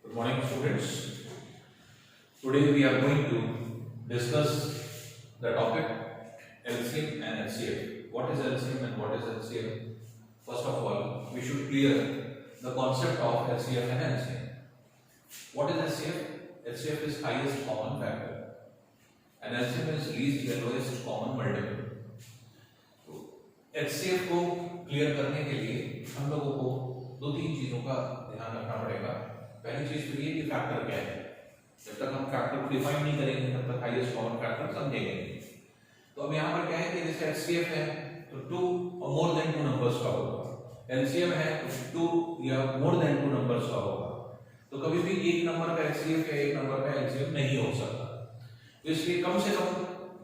Good morning, students. Today we are going to discuss the topic LCM and HCF. What is LCM and what is HCF? First of all, we should clear the concept of HCF and LCM. What is HCF? HCF is highest common factor, and LCM is least या lowest common multiple. तो HCF को clear करने के लिए हम लोगों को दो तीन चीजों का ध्यान रखना पड़ेगा। पहली चीज तो ये कि फैक्टर क्या है। जब तक हम फैक्टर को डिफाइन नहीं करेंगे तब तक हाईएस्ट कॉमन फैक्टर समझेंगे। तो अब यहाँ पर क्या है कि जैसे HCF है तो 2 और मोर देन 2 नंबर्स का होगा, LCM है तो 2 या मोर देन 2 नंबर्स का होगा। तो कभी भी एक नंबर का HCF या एक नंबर का LCM नहीं हो सकता, तो इसलिए कम से कम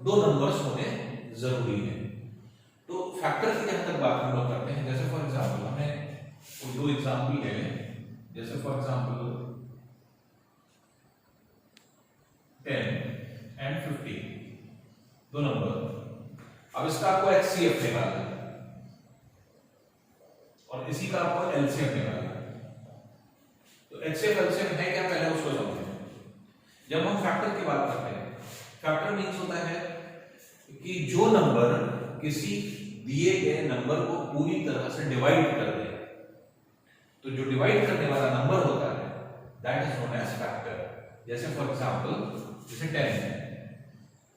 2 नंबर्स होने जरूरी है। तो फैक्टर की जहां तक बात हम लोग करते हैं, जैसे फॉर एग्जांपल हमें दो एग्जांपल ले लें, जैसे फॉर एग्जांपल 10 and 15 दो नंबर। अब इसका आपको HCF निकालना है और इसी का आपको LCM निकालना है। तो HCF LCM है क्या, पहले उसको समझें। जब हम फैक्टर की बात करते हैं, फैक्टर मीन्स होता है कि जो नंबर किसी दिए गए नंबर को पूरी तरह से डिवाइड कर दे, तो जो डिवाइड करने वाला नंबर होता है that is known age factor. जैसे फॉर एग्जांपल जैसे 10 है,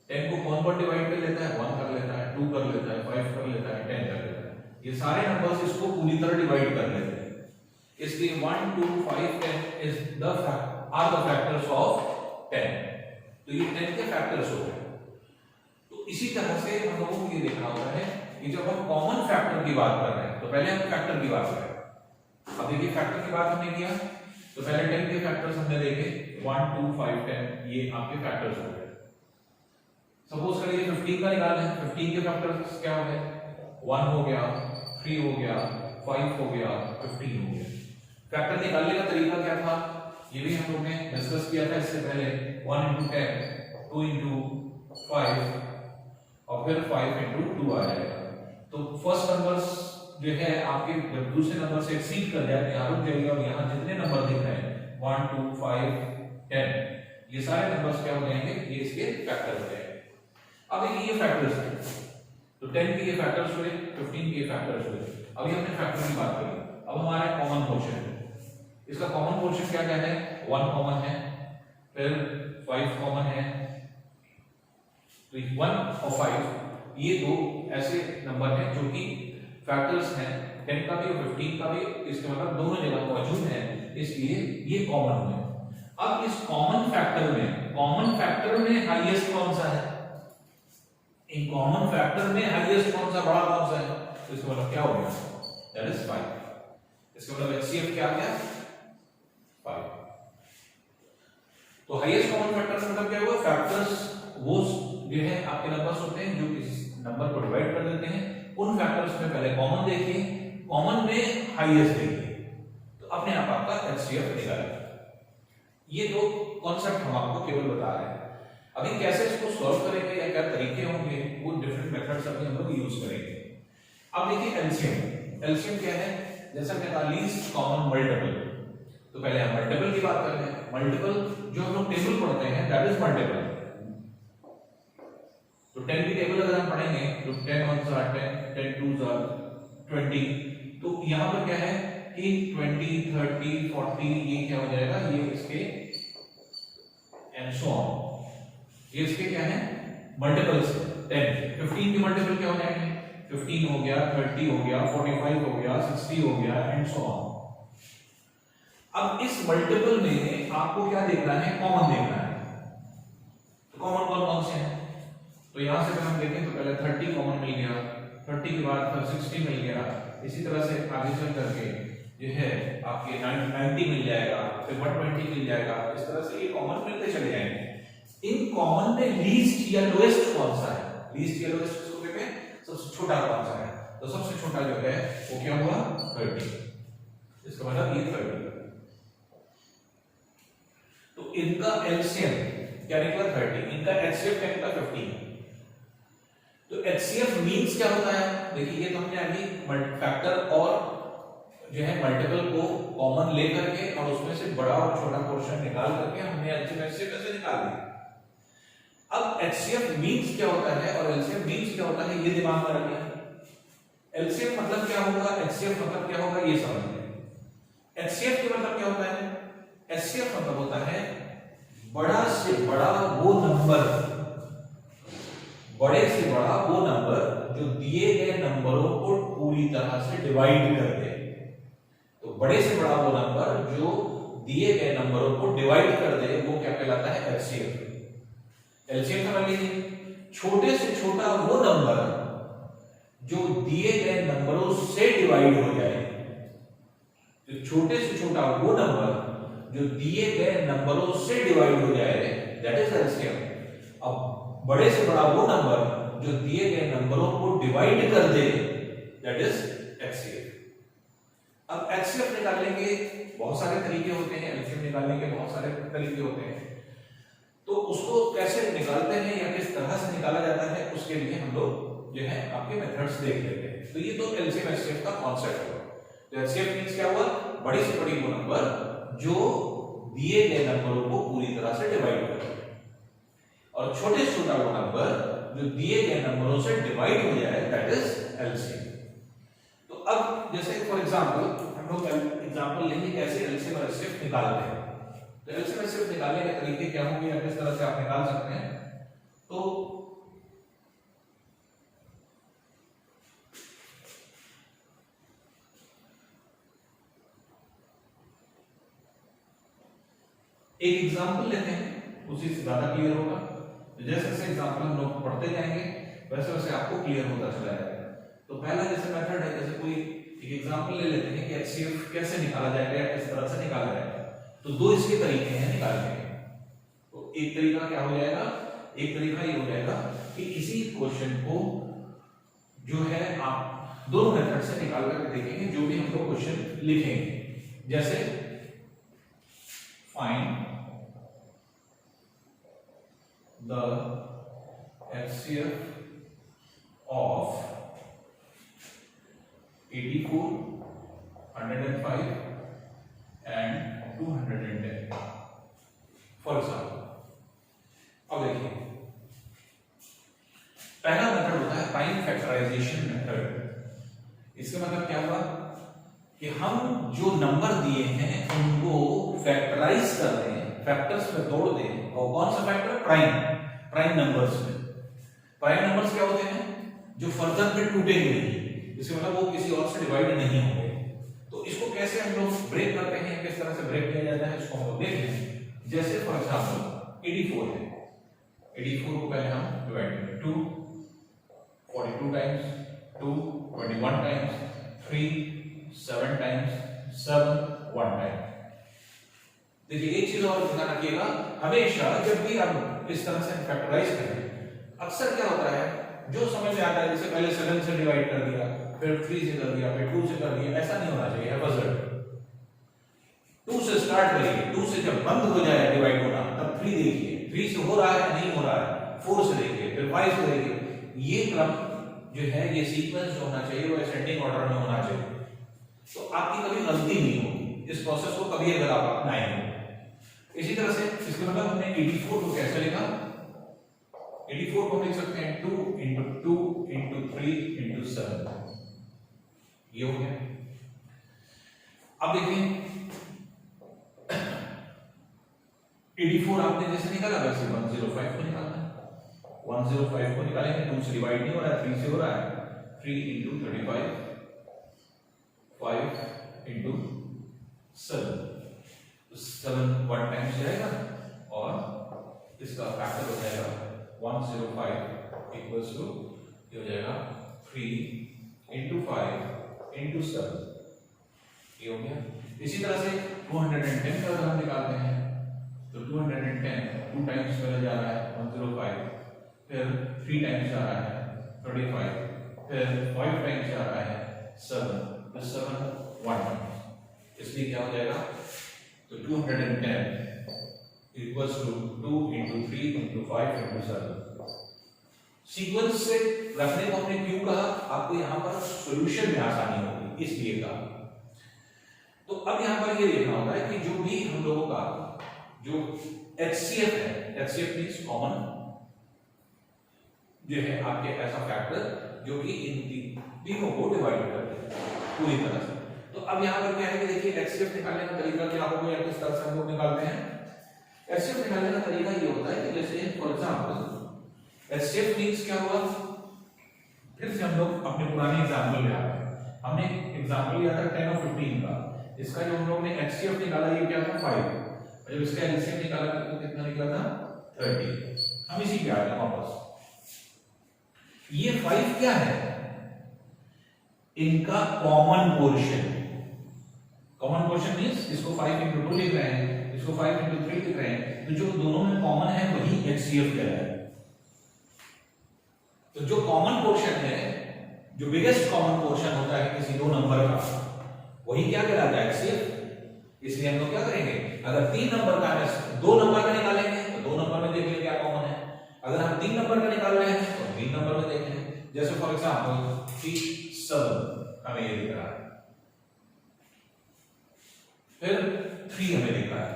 10 को कौन कौन डिवाइड कर लेता है, 1 कर लेता है, 2 कर लेता है, 5 कर लेता है, 10 कर लेता है। ये सारे नंबर्स इसको पूरी तरह डिवाइड कर लेते हैं, इसलिए 1 2 5 10 is the are the factors of 10। तो ये 10 के फैक्टर्स हो गए। तो इसी तरह से हम लोगों को ये देखना होता है कि जब हम कॉमन फैक्टर की बात कर रहे हैं तो पहले हम फैक्टर की बात करें। अब देखिए फैक्टर की बात हमने किया तो पहले 10 के फैक्टर्स हमने देखे, 1 2 5 10 ये आपके फैक्टर्स हो गए। सपोज करिए 15 का निकालना है, 15 के फैक्टर्स क्या हो गए, 1 हो गया, 3 हो गया, 5 हो गया, 15 हो गया। फैक्टर निकालने का तरीका क्या था, ये भी हम लोग ने डिस्कस किया था इससे पहले। 1 into 10, 2 into 5 और फिर 5 into 2 आ जाएगा। तो फर्स्ट नंबर्स जो है आपके जब दूसरे नंबर से एक्सीड कर जाए यहाँ रुक जाएगा, और यहाँ जितने नंबर दिख रहे हैं 1 2 5 10 ये सारे नंबर्स क्या हो जाएंगे, ये इसके फैक्टर हो जाएंगे। अब देखिए ये फैक्टर्स हैं, तो 10 के ये फैक्टर्स हुए, 15 के फैक्टर्स हुए। अभी हमने फैक्टर की बात करी, अब हमारा कॉमन पोर्शन है। इसका कॉमन पोर्शन क्या क्या है, 1 कॉमन है, फिर 5 कॉमन है। तो 1 और 5 ये दो ऐसे नंबर हैं जो कि फैक्टर्स हैं, 10 का भी और 15 का भी, इसके मतलब दोनों जगह मौजूद हैं, इसलिए ये कॉमन है। अब इस कॉमन फैक्टर में हाईएस्ट कौन सा है, इन कॉमन फैक्टर में हाईएस्ट कौन सा, बड़ा कौन सा है, तो इसका मतलब क्या हो गया, दैट इज 5। इसका मतलब HCF क्या आ गया, 5। तो हाईएस्ट कॉमन फैक्टर का मतलब क्या हुआ, फैक्टर्स वो जो है आपके नंबर्स होते हैं जो किसी नंबर को डिवाइड कर देते हैं, उन फैक्टर्स में पहले कॉमन देखिए, कॉमन में हाईएस्ट देखिए, तो अपने आप आपका HCF निकालेगा। ये दो कॉन्सेप्ट हम आपको केवल बता रहे हैं। अभी कैसे इसको सॉल्व करेंगे या क्या तरीके होंगे, वो डिफरेंट मेथड्स अभी हम लोग यूज करेंगे। अब देखिए LCM क्या है, जैसा मैंने कहा लीस्ट कॉमन मल्टीपल। तो पहले हम मल्टीपल की बात करते हैं। मल्टीपल जो हम लोग टेबल पढ़ते हैं दैट इज मल्टीपल। तो 10 की टेबल अगर हम पढ़ेंगे तो 10 1s are 10, 10 2s are 20। तो यहां पर क्या है कि 20 30 40 ये क्या हो जाएगा, ये इसके एंड सो ऑन, ये इसके क्या है मल्टीपल्स। 10 15 के मल्टीपल क्या हो जाएंगे, 15 हो गया, 30 हो गया, 45 हो गया, 60 हो गया एंड सो ऑन। अब इस मल्टीपल में आपको क्या देखना है, कॉमन देखना है। तो कॉमन कौन कौन से हैं, तो यहां से अगर हम देखें तो पहले 30 कॉमन मिल गया, 30 के बाद फिर 60 मिल गया, इसी तरह से आगे चल करके जो है आपके 90 मिल जाएगा, फिर 120 मिल जाएगा। इस तरह से ये कॉमन मिलते चले जाएंगे। इन कॉमन में लीस्ट या लोएस्ट कौन सा है, लीस्ट या लोएस्ट किसको कहते हैं, सबसे छोटा कौन सा है, तो सबसे छोटा जो है वो क्या हुआ 30। इसका मतलब ये 30। तो इनका LCM क्या निकला 30, इनका HCF क्या निकला 15। तो HCF मींस क्या होता है, देखिए ये तो हमने अभी फैक्टर और जो है मल्टीपल को कॉमन लेकर के और उसमें से बड़ा और छोटा पोर्शन निकाल करके हमने एचसीएफ कैसे निकाल दिया। अब एचसीएफ मींस क्या होता है और एलसीएम मींस क्या होता है, ये दिमाग में रखिए। एलसीएम मतलब क्या होगा, एचसीएफ मतलब क्या होगा, ये समझिए। एचसीएफ के मतलब क्या होता है, एचसीएफ मतलब होता है बड़ा से बड़ा वो नंबर, बड़े से बड़ा वो नंबर जो दिए गए नंबरों को पूरी तरह से डिवाइड कर दे। तो बड़े से बड़ा वो नंबर जो दिए गए नंबरों को डिवाइड कर दे वो क्या कहलाता है, एचसीएफ। एलसीएम समझ लीजिए, छोटे से छोटा वो नंबर जो दिए गए नंबरों से डिवाइड हो जाए। तो छोटे से छोटा वो नंबर जो दिए गए नंबरों से डिवाइड हो जाए, दैट इज एलसीएम। अब बड़े से बड़ा वो नंबर जो दिए गए नंबरों को डिवाइड कर दे, दैट इज एचसीएफ। अब एचसीएफ निकालने के बहुत सारे तरीके होते हैं, एलसीएम निकालने के बहुत सारे तरीके होते हैं। तो उसको कैसे निकालते हैं या किस तरह से निकाला जाता है, उसके लिए हम लोग जो है आपके मेथड्स देख लेते हैं। तो ये तो एलसीएम एचसीएफ का कॉन्सेप्ट हुआ। तो एचसीएफ मींस क्या हुआ, बड़ी से बड़ी वो नंबर जो दिए गए नंबरों को पूरी तरह से डिवाइड करे, और छोटे से छोटा वो नंबर जो दिए गए नंबरों से डिवाइड हो जाए, दैट इज एलसीएम। तो अब जैसे फॉर एग्जांपल हम लोग एग्जांपल लेंगे कैसे एलसीएम और एचसीएफ निकालते हैं। तो एलसीएम एचसीएफ निकालने के तरीके क्या होंगे या किस तरह से आप निकाल सकते हैं। तो एक एग्जांपल लेते हैं, उसी से ज्यादा क्लियर होगा। जैसे जैसे एग्जांपल हम लोग पढ़ते जाएंगे वैसे वैसे आपको क्लियर होता चला जाएगा। तो पहला जैसे मेथड है, जैसे कोई एक एग्जांपल ले लेते हैं कि एचसीएफ कैसे निकाला जाएगा या किस तरह से निकाला जाएगा। तो दो इसके तरीके हैं निकालने के। तो एक तरीका क्या हो जाएगा, एक तरीका ये हो जाएगा कि किसी क्वेश्चन को जो है आप दोनों मेथड से निकाल कर देखेंगे, जो भी हम लोग क्वेश्चन लिखेंगे। जैसे find the HCF of 84, 105 and 210 for example. अब देखिए पहला मेथड होता है प्राइम फैक्टराइजेशन मेथड। इसका मतलब क्या हुआ कि हम जो नंबर दिए हैं उनको फैक्टराइज कर दें, फैक्टर्स में तोड़ दें। और कौन सा फैक्टर, प्राइम नंबर्स में। प्राइम नंबर्स क्या होते हैं, जो फर्दर में टूटेंगे नहीं, इसका मतलब वो किसी और से डिवाइड नहीं होंगे। तो इसको कैसे हम लोग ब्रेक करते हैं, किस तरह से ब्रेक किया जाता है, इसको हम लोग देख लें। जैसे फॉर एग्जांपल 84 है, 84 को पहले हम डिवाइड करें 2, 42 टाइम्स 2, 21 टाइम्स 3, 7 टाइम्स 7, 1 टाइम। देखिए एक चीज और ध्यान रखिएगा, हमेशा जब भी हम इस तरह से फैक्टराइज करें, अक्सर क्या होता है जो समझ में आता है, जैसे पहले 7 से डिवाइड कर दिया, फिर 3 से कर दिया, फिर 2 से कर दिया, ऐसा नहीं होना चाहिए। बजट 2 से स्टार्ट करिए, 2 से जब बंद हो जाए डिवाइड होना तब 3 देखिए, 3 से हो रहा है नहीं हो रहा है, 4 से देखिए, फिर 5 से देखिए। ये क्रम जो है, ये सीक्वेंस जो होना चाहिए वो असेंडिंग ऑर्डर में होना चाहिए। तो आपकी कभी गलती नहीं होगी इस प्रोसेस को कभी अगर आप अपनाएंगे। इसी तरह से इसका मतलब हमने 84 को कैसे लिखा, 84 को लिख सकते हैं 2 into 2 into 3 into 7, ये हो गया। अब देखिए 84 आपने जैसे निकाला वैसे 105 को निकालना है। 105 को निकालेंगे, 2 से डिवाइड नहीं हो रहा है, 3 से हो रहा है। 3 into 35, 5 into 7, 7 1 टाइम्स जाएगा और इसका फैक्टर हो जाएगा 105 इक्वल्स टू ये हो जाएगा 3 into 5 into 7, ये हो गया। इसी तरह से 210 का हम निकालते हैं, तो 210 2 टाइम्स पहले जा रहा है 105, फिर 3 टाइम्स जा रहा है 35, फिर 5 टाइम्स जा रहा है 7, फिर 7 1 टाइम्स, इसलिए क्या हो जाएगा, तो 210 equals to 2 into 3 into 5 into 7। Sequence से रखने को हमने क्यों कहा, आपको यहाँ पर सॉल्यूशन में आसानी होगी इसलिए कहा। तो अब यहां पर ये देखना होता है कि जो भी हम लोगों का जो HCF है, HCF मींस कॉमन जो है आपके ऐसा फैक्टर जो कि इन तीनों को डिवाइड करते हैं पूरी तरह से। तो अब यहां पर क्या है कि देखिए HCF निकालने का तरीका क्या होगा या किस तरह से हम लोग निकालते हैं। HCF निकालने का तरीका ये होता है कि जैसे फॉर एग्जांपल HCF मींस क्या हुआ, फिर से हम लोग अपने पुराने एग्जांपल ले आते हैं। हमने एग्जांपल लिया था 10 और 15 का, इसका जो हम लोग ने HCF निकाला ये क्या था 5, और जब इसका LCM निकाला तो कितना निकला था 30। हम इसी पे आ गए वापस। ये 5 क्या है, इनका common portion. Common portion means इसको 5 into 2 लिख रहे हैं, इसको 5 into 3 लिख रहे हैं, तो जो दोनों में कॉमन है वही HCF कहलाता है। तो जो कॉमन पोर्शन है, जो बिगेस्ट कॉमन पोर्शन होता है किसी दो नंबर का, वही क्या कहलाता है HCF। इसलिए हम लोग क्या करेंगे, अगर 3 नंबर का है 2 नंबर का निकालेंगे तो 2 नंबर में देख लेंगे क्या कॉमन है। अगर हम 3 नंबर का निकाल रहे हैं तो 3 नंबर में देख लेंगे। जैसे फॉर एग्जांपल 7 हमें ये दिख रहा है, फिर 3 हमें दिख रहा है,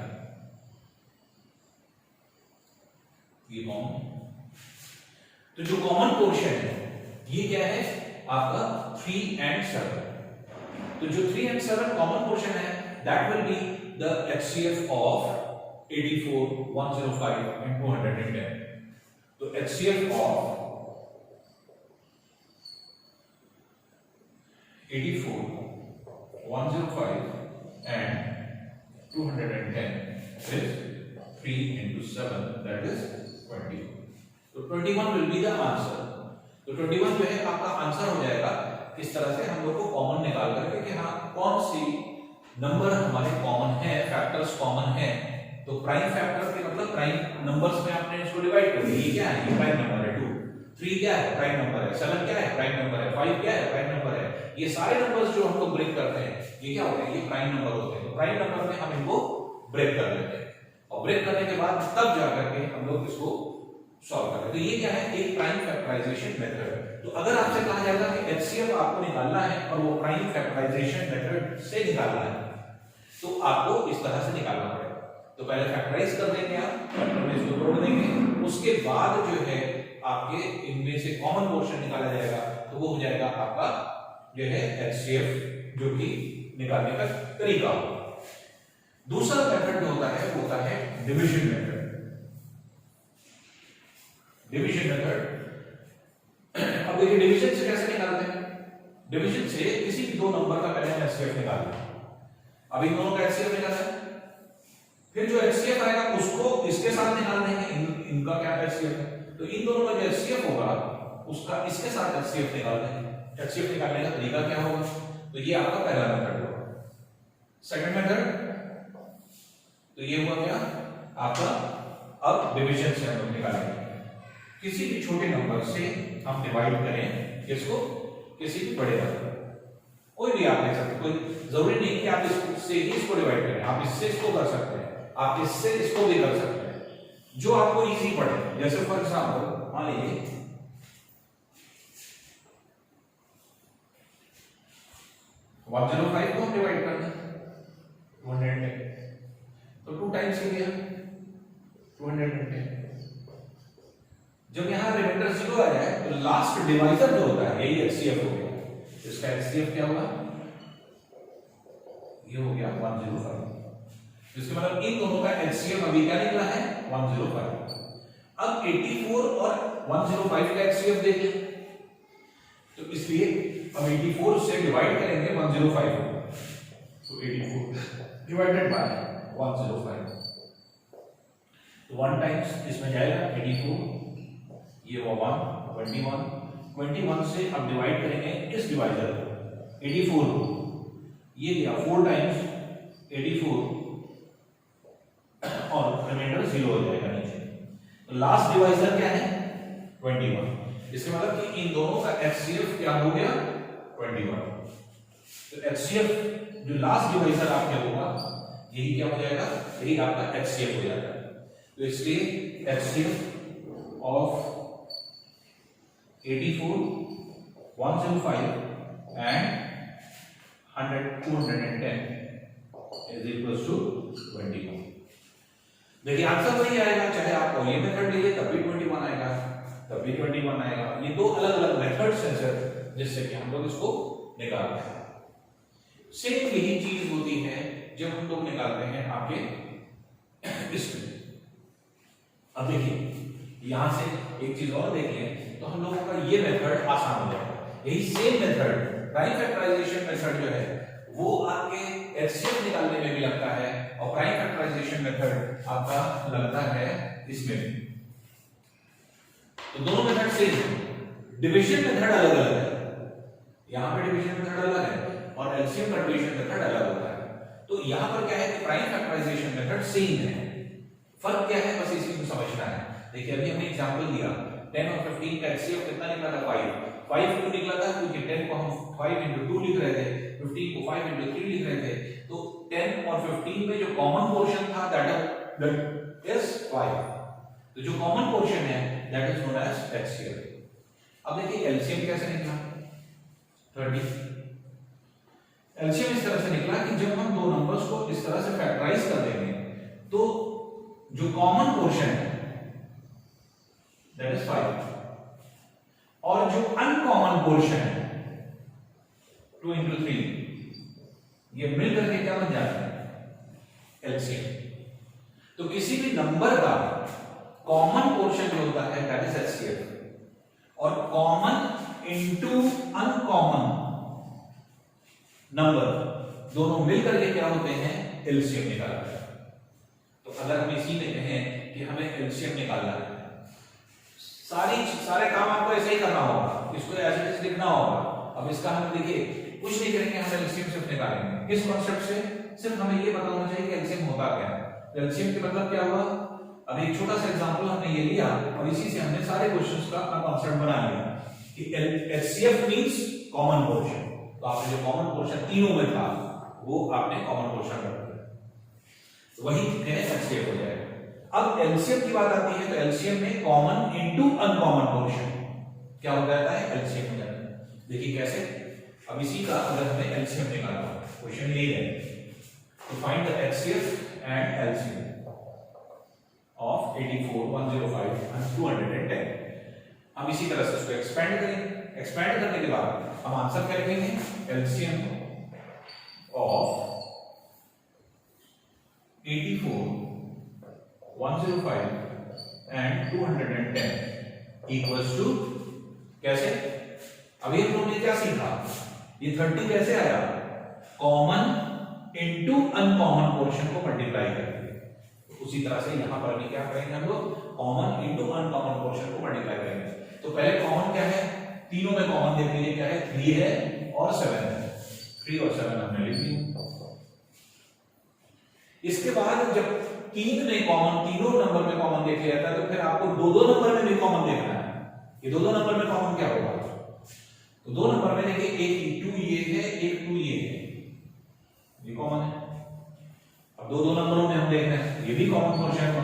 ये कॉमन। तो जो कॉमन पोर्शन है ये क्या है आपका 3 and 7। तो जो 3 and 7 कॉमन पोर्शन है that will be the HCF of 84, 105 and 210। तो HCF of 84, 105 and 210 is 3 into 7, that is 20। तो 21 will be the answer। तो 21 जो है आपका आंसर हो जाएगा। इस तरह से हम लोग को कॉमन निकाल करके कि हाँ कौन सी नंबर हमारे कॉमन है, फैक्टर्स कॉमन है। तो प्राइम फैक्टर के मतलब प्राइम नंबर्स में आपने इसको डिवाइड कर दिया। ये क्या है, ये प्राइम नंबर है 2, 3 क्या है प्राइम नंबर है, 7 क्या है प्राइम नंबर है, 5 क्या है प्राइम नंबर है। ये सारे नंबर्स जो हम लोग ब्रेक करते हैं ये क्या होते हैं, ये प्राइम नंबर होते हैं। तो प्राइम नंबर में हम इनको ब्रेक कर लेते हैं और ब्रेक करने के बाद तब जाकर के हम लोग इसको सॉल्व करें। तो ये क्या है, एक प्राइम फैक्टराइजेशन मेथड। तो अगर आपसे कहा जाएगा कि HCF आपको निकालना है और वो प्राइम फैक्टराइजेशन मेथड से निकालना है तो आपको इस तरह से निकालना पड़ेगा। तो पहले फैक्टराइज कर देंगे आप, फैक्टर में इसको तोड़ देंगे, उसके बाद जो है आपके इनमें से कॉमन पोर्शन निकाला जाएगा तो वो हो जाएगा आपका जो है HCF, जो कि निकालने का तरीका होगा। दूसरा मेथड जो होता है वो होता है डिवीजन मेथड। डिवीजन मेथड, अब देखिए डिवीजन से कैसे निकालते हैं। डिवीजन से किसी भी दो नंबर का पहले HCF निकालना है। अब इन दोनों का HCF निकालना है, फिर जो HCF आएगा उसको इसके साथ निकाल देंगे। इनका क्या HCF है, तो इन दोनों का जो HCF होगा उसका इसके साथ HCF निकाल देंगे। HCF निकालने का तरीका क्या होगा, तो ये आपका पहला मेथड होगा। सेकंड मेथड, तो ये हुआ क्या आपका, अब डिवीजन से हम लोग निकालेंगे। किसी भी छोटे नंबर से हम डिवाइड करें इसको किसी भी बड़े नंबर, कोई भी आप ले सकते हैं, कोई जरूरी नहीं कि आप इससे ही इसको डिवाइड करें, आप इससे इसको कर सकते हैं, आप इससे इसको भी कर सकते हैं, जो आपको इजी पड़े। जैसे फॉर एग्जांपल मान लीजिए 105 को हम डिवाइड कर दें 210, तो 2 टाइम्स हो गया 210। जब यहां रिमाइंडर 0 आ जाए तो लास्ट डिवाइजर जो होता है यही HCF हो गया। इसका HCF क्या होगा, ये हो गया 105। इसके मतलब इन दोनों का HCF अभी क्या निकला है 105। अब 84 और 105 का HCF देखिए, तो इसलिए हम 84 से डिवाइड करेंगे 105 होगा, तो 84 डिवाइडेड बाय 105, तो 1 टाइम्स इसमें जाएगा 84, ये हुआ 21 से अब डिवाइड करेंगे इस डिवाइजर को 84 को, ये गया 4 टाइम्स 84 और रिमाइंडर 0 हो जाएगा नीचे। तो लास्ट डिवाइजर क्या है 21। इसके मतलब कि इन दोनों का HCF क्या हो गया 21। तो HCF जो लास्ट डिवाइजर आपका होगा यही क्या हो जाएगा, यही आपका HCF हो जाएगा। तो इसलिए HCF of 84, 105 and 210 is equal to 21। देखिए आंसर वही आएगा, चाहे आप ये मेथड लीजिए तब भी 21 आएगा, तब भी 21 आएगा। ये दो अलग अलग मेथड्स हैं सर जिससे कि हम लोग इसको निकालते हैं। सेम यही चीज होती है जब हम लोग निकालते हैं आपके इसमें। अब देखिए यहां से एक चीज और देखिए तो हम लोगों का ये मेथड आसान हो जाएगा। यही same method prime factorization method जो है वो आपके एचसीएफ निकालने में भी लगता है और प्राइम फैक्टराइजेशन मेथड आपका लगता है इसमें भी। तो दोनों मेथड सेम है, डिवीजन मेथड अलग अलग है। यहां पे डिवीजन मेथड अलग है और एलसीएम कैलकुलेशन मेथड अलग होता है। तो यहां पर क्या है कि प्राइम फैक्टराइजेशन मेथड सेम है, फर्क क्या है बस इसी को समझना है। देखिए अभी हमने एग्जांपल लिया 10 और 15 का एचसीएफ कितना निकला था 5 क्यों निकला था क्योंकि 10 को हम 5 into 2 लिख रहे थे, 15 को 5 into 3 लिख रहे थे। तो 10 और 15 में जो कॉमन पोर्शन था दैट इज 5। तो जो कॉमन पोर्शन है that is known as HCF. अब देखिए एलसीएम कैसे निकला 30। एलसीएम इस तरह से निकला कि जब हम दो नंबर्स को इस तरह से फैक्टराइज कर देंगे तो जो कॉमन पोर्शन है दैट इज 5 और जो अनकॉमन पोर्शन है 2 into 3 ये मिलकर के क्या बन जाता है एलसीएम। तो किसी भी नंबर का कॉमन पोर्शन जो होता है दैट इज एचसीएफ और कॉमन इनटू अनकॉमन नंबर दोनों मिलकर के क्या होते हैं एलसीएम निकालते हैं। तो अगर हम इसी में कहें कि हमें एलसीएम निकालना है, सारे काम आपको ऐसे ही करना होगा, इसको एज इट इज लिखना होगा। अब इसका हम देखिए कुछ नहीं करेंगे, हम एलसीएम सिर्फ निकालेंगे। किस कॉन्सेप्ट से? सिर्फ हमें ये पता होना चाहिए कि एलसीएम होता क्या है। एलसीएम का मतलब क्या हुआ? अब एक छोटा सा एग्जांपल हमने ये लिया और इसी से हमने सारे क्वेश्चंस का अपना कॉन्सेप्ट बना लिया कि एचसीएफ मींस कॉमन पोर्शन। तो आपने जो कॉमन पोर्शन तीनों में था वो आपने कॉमन पोर्शन रख दिया, तो वही एचसीएफ हो जाएगा। अब एलसीएम की बात आती है तो एलसीएम में कॉमन इनटू अनकॉमन पोर्शन क्या हो जाता है एलसीएम हो जाता है। देखिए कैसे? अब इसी का अगर हमें एलसीएम निकालना है, क्वेश्चन ये है तो find the HCF and LCM of 84, 105 and 210। हम इसी तरह से इसको एक्सपेंड करेंगे। एक्सपेंड करने के बाद हम आंसर क्या लिखेंगे? LCM of 84, 105 and 210 equals to कैसे? अभी हम लोगों ने क्या सीखा? ये 30 कैसे आया? कॉमन इनटू अनकॉमन पोर्शन को मल्टीप्लाई करके। उसी तरह से यहां पर भी क्या करेंगे हम लोग? कॉमन इनटू अनकॉमन पोर्शन को मल्टीप्लाई करेंगे। तो पहले कॉमन क्या है? तीनों में कॉमन देख लीजिए क्या है? 3 है और 7 है। 3 और 7 हमने लिख दिया। इसके बाद जब 3 में कॉमन, तीनों नंबर में कॉमन देख लिया जाता है तो फिर आपको दो नंबर में भी कॉमन देखना है। ये दो नंबर में कॉमन क्या होगा? तो दो नंबर में देखिए एक 2 ये है, एक 2 ये है, ये कॉमन है। अब दो नंबरों में हम देख रहे हैं ये भी कॉमन पोर्शन है।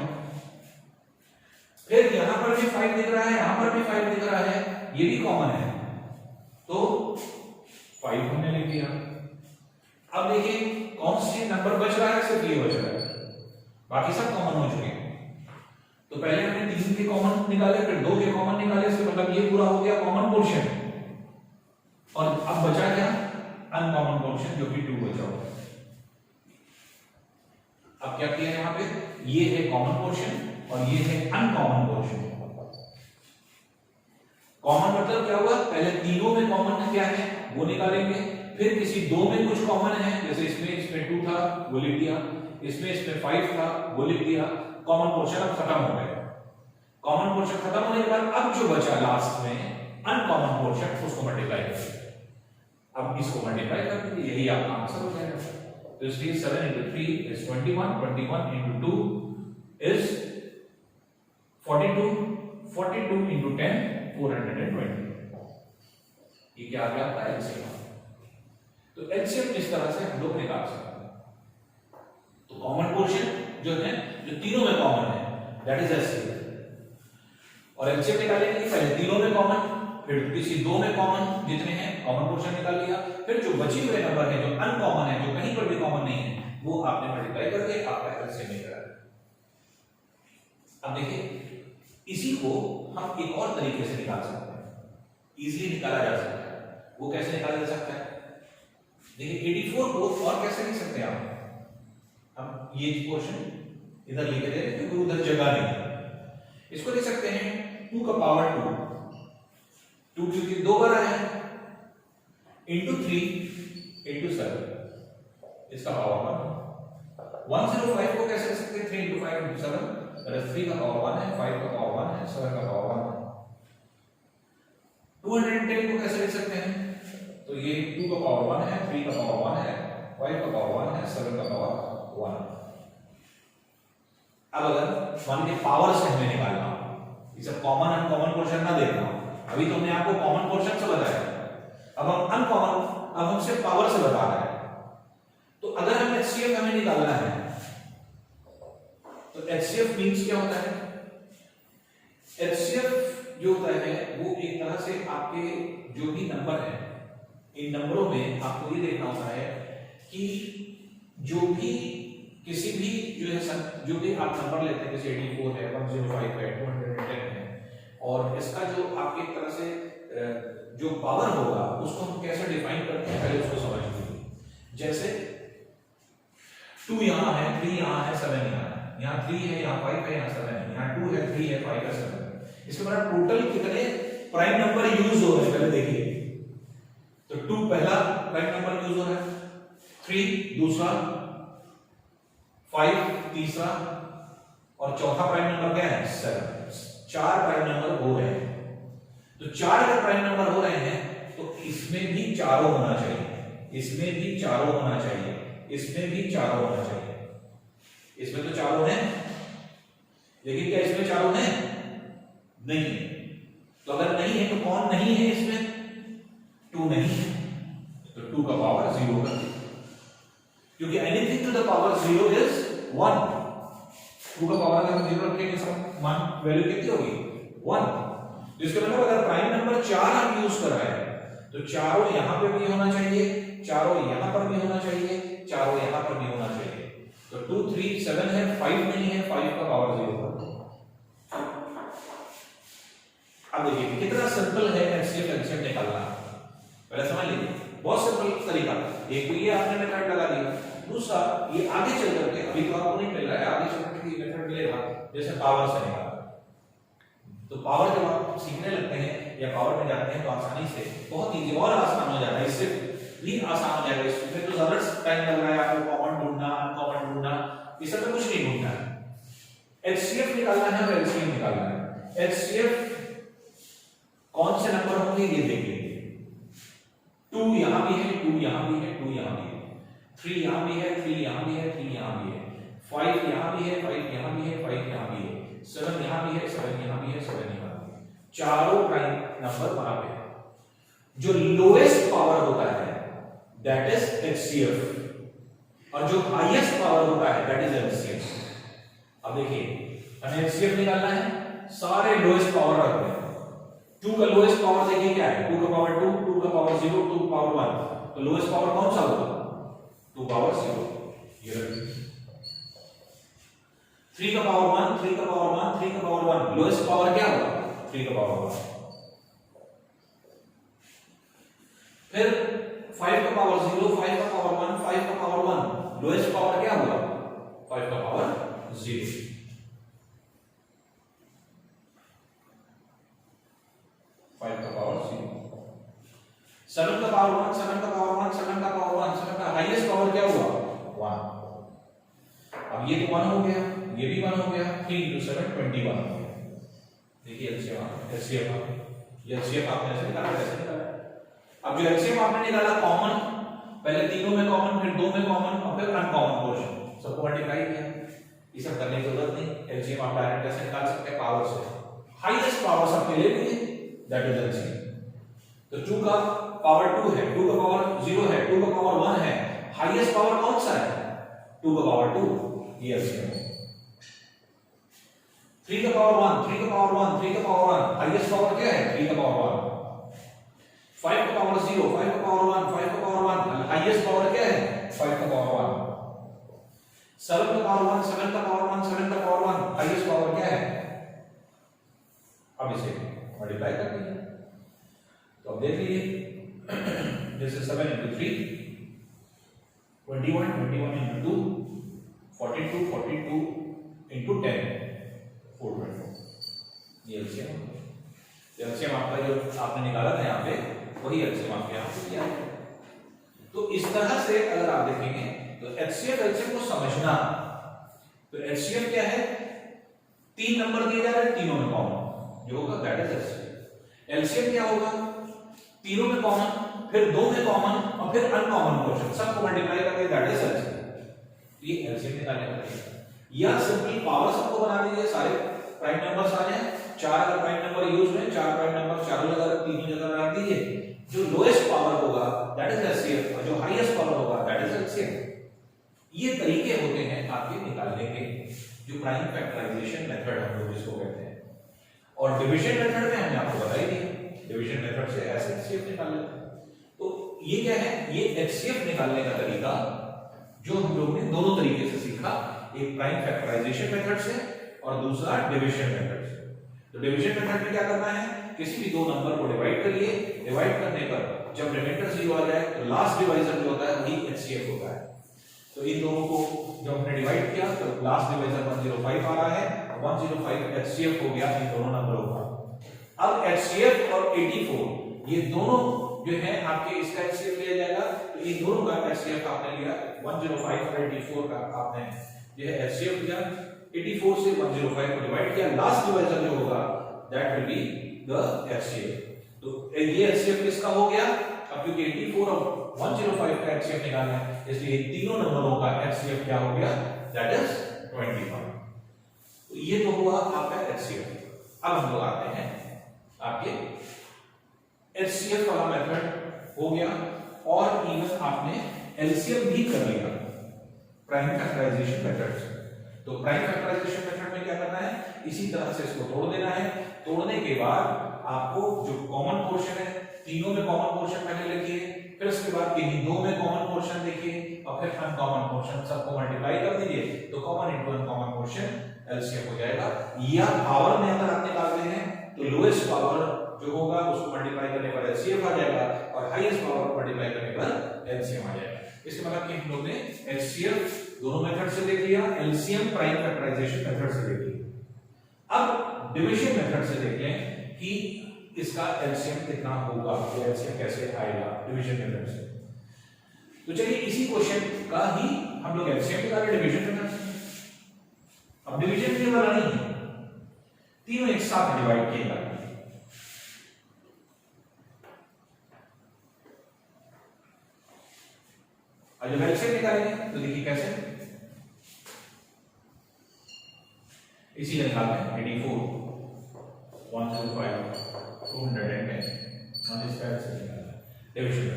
फिर यहां पर भी 5 दिख रहा है, यहां पर भी 5 दिख रहा है, ये भी कॉमन है, तो 5 हमने लिख दिया। अब देखिए कौन सी नंबर बच रहा है? सिर्फ ये बच रहा है, बाकी सब कॉमन हो चुके हैं। तो पहले हमने 3 के कॉमन निकाले, फिर 2 के कॉमन निकाले, इसका मतलब ये पूरा हो गया कॉमन पोर्शन। और अब बचा क्या? अनकॉमन पोर्शन जो कि 2 बचा हुआ है। अब क्या किया यहां पे? ये है कॉमन पोर्शन और ये है अनकॉमन पोर्शन। कॉमन मतलब क्या हुआ? पहले तीनों में कॉमन क्या है वो निकालेंगे, फिर किसी दो में कुछ कॉमन है, जैसे इसमें 2 था वो लिख दिया, इसमें 5 था वो लिख दिया। कॉमन पोर्शन अब खत्म हो गया। कॉमन पोर्शन खत्म होने के बाद अब जो बचा लास्ट में अनकॉमन पोर्शन, उसको मल्टीप्लाई करेंगे। अब इसको मल्टीप्लाई करके यही आपका आंसर हो जाएगा। तो इसलिए 7 into 3 is 21, 21 into 2 is 42, 42 into 10 420। ये क्या आ गया आपका एलसीएम। तो एलसीएम इस तरह से हम लोग निकाल सकते हैं। तो कॉमन पोर्शन जो है जो तीनों में कॉमन है दैट इज एलसीएम। और एलसीएम निकालने के लिए पहले तीनों में कॉमन, फिर किसी दो में कॉमन जितने हैं कॉमन पोर्शन निकाल लिया, फिर जो बचे हुए नंबर है जो अनकॉमन है, जो कहीं पर भी कॉमन नहीं है, वो आपने मल्टीप्लाई करके आपका एलसीएम निकला। अब देखिए इसी को हम एक और तरीके से निकाल सकते हैं, इजीली निकाला जा सकता है। वो कैसे निकाला जा सकता है? देखिए 84 को और कैसे लिख सकते हैं आप? हम ये पोर्शन इधर लिखे थे क्योंकि उधर जगह नहीं है। इसको लिख सकते हैं 2 का पावर 2 क्योंकि दो बार आया है, इंटू 3 इंटू 7 इसका पावर 1। 105 को कैसे लिख सकते हैं? 3 इंटू 5 इंटू 7, 3 का पावर 1 है, 5 का पावर 1 है, 7 का पावर 1 है। 210 को कैसे लिख सकते हैं? तो ये 2 का पावर 1 है, 3 का पावर 1 है, 5 का पावर 1 है, 7 का पावर 1। अब अगर मान लीजिए पावर से हमें निकालना, इसे कॉमन अनकॉमन पोर्शन ना देखना, अभी तो हमने आपको कॉमन पोर्शन से बताया, अब हम अनकॉमन, अब हम सिर्फ पावर से बता रहे हैं। तो अगर हम एचसीएफ हमें निकालना है तो एचसीएफ मींस क्या होता है? एचसीएफ जो होता है वो एक तरह से आपके जो भी नंबर है, इन नंबरों में आपको ये देखना होता है कि जो भी किसी भी जो भी आप नंबर लेते हैं, जैसे 84 है, 105 है, 210 है, और इसका जो आपके एक तरह से जो पावर होगा उसको हम कैसे डिफाइन करते हैं पहले उसको समझ लीजिए। जैसे 2 यहां है, 3 यहां है, 7 यहां है, यहां 3 है, यहां 5 है, यहां 7 है, यहां 2 है, 3 है, 5 है, 7 है। इसके बाद टोटल कितने प्राइम नंबर यूज हो रहे हैं पहले देखिए। तो 2 पहला प्राइम नंबर यूज हो रहा है, 3 दूसरा, 5 तीसरा, और चौथा प्राइम नंबर क्या है? 7। 4 प्राइम नंबर हो रहे हैं। तो 4 अगर प्राइम नंबर हो रहे हैं तो इसमें भी चारों होना चाहिए, इसमें भी चारों होना चाहिए, इसमें भी चारों होना चाहिए। इसमें तो चारों हैं, लेकिन क्या इसमें चारों हैं? नहीं है। तो अगर नहीं है तो कौन नहीं है इसमें? 2 नहीं है, तो 2 का पावर 0 कर दीजिए, क्योंकि anything to the power 0 is 1। 2 का पावर अगर 0 रखेंगे सब मान वैल्यू कितनी होगी? 1। जिसका मतलब अगर प्राइम नंबर 4 हम यूज कर रहे हैं तो चारों यहां पे भी होना चाहिए, चारों यहां पर भी होना चाहिए, चारों यहां पर भी होना चाहिए। तो 2 3 7 है, 5 नहीं है, 5 का पावर 0 कर दो। अब देखिए कितना सिंपल है एचसीएफ एलसीएम निकालना। पहले समझ लीजिए, बहुत सिंपल तरीका। एक तो ये आपने मेथड लगा दिया, दूसरा ये आगे चल करके, अभी तो आपको नहीं मिल रहा है, आगे चल करके ये मेथड मिलेगा जैसे पावर से निकालना। तो पावर जब आप सीखने लगते हैं या पावर में जाते हैं तो आसानी से बहुत इजी और आसान हो जाता है, इससे भी आसान हो जाएगा। इसमें तो ज्यादा टाइम लग रहा है आपको कॉमन ढूंढना, अनकॉमन ढूंढना, इससे तो कुछ नहीं ढूंढना है। एचसीएफ निकालना है और एलसीएम निकालना है। एचसीएफ कौन से नंबर होंगे ये देख लीजिए। 2 यहां भी है, 2 यहां भी है, 2 यहां भी है, 3 यहां भी है, 3 यहां भी है, 3 यहां भी है, 5 यहां भी है, 5 यहां भी है, 5 यहां भी है, 7 यहां भी है, 7 यहां भी है, 7 यहां भी है। चारों प्राइम नंबर वहां पे है। जो लोएस्ट पावर होता है दैट इज एचसीएफ, और जो हाईएस्ट पावर होता है दैट इज एलसीएम। अब देखिए हमें एचसीएफ निकालना है, सारे लोएस्ट पावर रखते हैं। 2 का लोएस्ट पावर देखिए क्या है? 2 का पावर 2, 2 का पावर 0, 2 का पावर 1। तो लोएस्ट पावर कौन सा होगा? 2 पावर 0। ये रखिए। 3 का पावर 1, 3 का पावर 1, 3 का पावर 1, लोएस्ट पावर क्या होगा? 3 का पावर 1। फिर 5 का पावर 0, 5 का पावर 1, 5 का पावर 1, लोएस्ट पावर क्या होगा? 5 का पावर 0। 5 का पावर 0। 7 का पावर 1, 7 का पावर 1, 7 का पावर 1, 7 का हाईएस्ट पावर क्या हुआ? 1। अब ये तो 1 हो गया, ये भी 1 हो गया, 3 into 7 21 हो गया। देखिए एलसीएम आपने ऐसे निकाला, ऐसे निकाला। अब जो एलसीएम आपने निकाला कॉमन, पहले तीनों में कॉमन, फिर 2 में कॉमन, और फिर अनकॉमन पोर्शन, सबको मल्टीप्लाई किया। ये सब करने की जरूरत नहीं, एलसीएम आप डायरेक्ट कैसे निकाल सकते हैं? पावर से। हाईएस्ट पावर सबके लिए भी है, दैट इज एलसीएम। तो 2 का पावर 2 है, 2 का पावर 0 है, 2 का पावर 1 है, हाईएस्ट पावर कौन सा है? 2 का पावर 2, ये एलसीएम है। 3 का पावर 1, 3 का पावर 1, 3 का पावर 1, हाईएस्ट पावर क्या है? 3 का पावर 1। 5 का पावर 0, 5 का पावर 1, 5 का पावर 1, हाईएस्ट पावर क्या है? 5 का पावर 1। 7 का पावर 1, 7 का पावर 1, 7 का पावर 1, हाईएस्ट पावर क्या है? अब इसे मल्टीप्लाई कर दीजिए। तो अब देख लीजिए, जैसे 7 into 3 21, 21 into 2 42, 42 into 10 424। ये एलसीएम आपका जो आपने निकाला था यहाँ पे, वही एलसीएम आपके यहाँ पे दिया है। तो इस तरह से अगर आप देखेंगे तो एचसीएफ एलसीएम को समझना, तो एचसीएफ क्या है? 3 नंबर दिए जा रहे हैं, तीनों में कॉमन जो होगा दैट इज एचसीएफ। एलसीएम क्या होगा? तीनों में कॉमन, फिर 2 में कॉमन और फिर अनकॉमन पोर्शन सबको मल्टीप्लाई करके दैट इज एलसीएम। ये एलसीएम निकालने का तरीका। या सिंपल पावर सबको बना दीजिए, सारे प्राइम नंबर्स आ जाए। 4 अगर प्राइम नंबर यूज में 4 प्राइम नंबर चारों जगह तीनों जगह रख दीजिए, जो लोएस्ट पावर होगा दैट इज एचसीएफ और जो हाईएस्ट पावर होगा दैट इज एलसीएम। ये तरीके होते हैं आपके निकालने के, जो प्राइम फैक्टराइजेशन मेथड हम लोग जिसको कहते हैं। और डिवीजन मेथड में हमने आपको बता ही दिया, डिवीजन मेथड से ऐसे एचसीएफ निकाल लेते हैं। तो ये क्या है? ये एचसीएफ निकालने का तरीका जो हम लोग ने दोनों तरीके से सीखा, एक प्राइम फैक्टराइजेशन मेथड से और दूसरा डिवीजन मेथड से। तो डिवीजन मेथड में क्या करना है? किसी भी दो नंबर को डिवाइड करिए, डिवाइड करने पर जब रिमाइंडर 0 आ जाए तो लास्ट डिवाइजर जो होता है वही एचसीएफ होता है। तो इन दोनों को जब हमने डिवाइड किया तो लास्ट डिवाइजर 105 आ रहा है, 105 एचसीएफ हो गया इन दोनों नंबरों का। अब एचसीएफ और 84 ये दोनों जो है आपके इसका एचसीएफ लिया जाएगा, तो इन दोनों का एचसीएफ आपने लिया 105 और 84 का आपने ये एचसीएफ लिया। 84 से 105 को डिवाइड किया, लास्ट डिवाइजर जो होगा that will be the HCF. तो ये एचसीएफ किसका हो गया? अब क्योंकि 84 और 105 का एचसीएफ निकालना है, इसलिए तीनों नंबरों का एचसीएफ क्या हो गया? That is 21। तो ये तो हुआ आपका एचसीएफ। अब हम लोग आते हैं आपके एचसीएफ वाला मेथड हो गया, और इवन आपने एलसीएम भी कर लिया प्राइम फैक्टराइजेशन मेथड से। तो प्राइम फैक्टराइजेशन मेथड में क्या करना है? इसी तरह से इसको तोड़ देना है। तोड़ने के बाद आपको जो कॉमन पोर्शन है, तीनों में कॉमन पोर्शन पहले लिखिए, फिर उसके बाद किन्हीं दो में कॉमन पोर्शन देखिए, और फिर अनकॉमन पोर्शन सबको मल्टीप्लाई कर दीजिए, तो common into uncommon portion LCM हो जाएगा। या पावर में अगर आप निकालते हैं तो लोएस्ट पावर जो होगा उसको मल्टीप्लाई करने पर एलसीएम आ जाएगा, और हाईएस्ट पावर मल्टीप्लाई करने पर एलसीएम आ जाएगा। इसका मतलब कि हम लोग ने एचसीएफ दोनों मेथड से देख लिया, एलसीएम प्राइम फैक्टराइजेशन मेथड से देख लिया। अब डिवीजन मेथड से देख लें कि इसका एलसीएम कितना होगा, तो एलसीएम कैसे आएगा डिवीजन मेथड से। तो चलिए इसी क्वेश्चन का ही हम लोग एलसीएम निकालें डिवीजन मेथड से। अब डिवीजन में वाला नहीं है, तीनों एक साथ डिवाइड किए जाते हैं। और जब एलसीएम निकालेंगे तो देखिए कैसे, इसी निकालते हैं 84 105 210 और इसका एलसीएम निकालना है डिवीजन।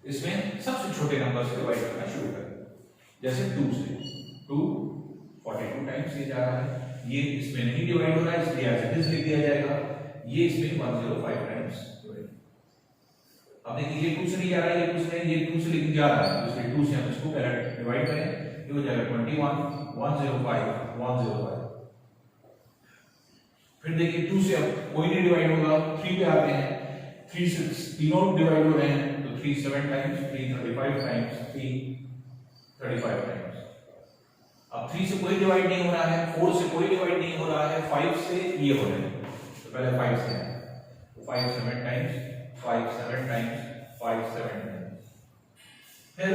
इसमें सबसे छोटे नंबर से डिवाइड करना शुरू करें, जैसे 2 से 2 42 टाइम्स ये जा रहा है, ये इसमें नहीं डिवाइड हो रहा है इसलिए एज इट इज लिख दिया जाएगा। ये इसमें 105 टाइम्स डिवाइड। अब देखिए ये 2 से नहीं जा रहा है, ये 2 से नहीं, ये 2 से लेके जा रहा है, इसलिए 2 से हम इसको पहले डिवाइड करें, ये हो जाएगा 21 105 105। फिर देखिए 2 से अब कोई नहीं डिवाइड होगा, 3 पे आते हैं, 3 से तीनों डिवाइड हो रहे हैं, तो 3 7 टाइम्स, 3 35 टाइम्स, 3 35 टाइम्स। अब 3 से कोई डिवाइड नहीं हो रहा है, 4 से कोई डिवाइड नहीं हो रहा है, 5 से ये हो रहे हैं, तो पहले 5 से 5 7 टाइम्स 5 7 टाइम्स 5 7 टाइम्स। फिर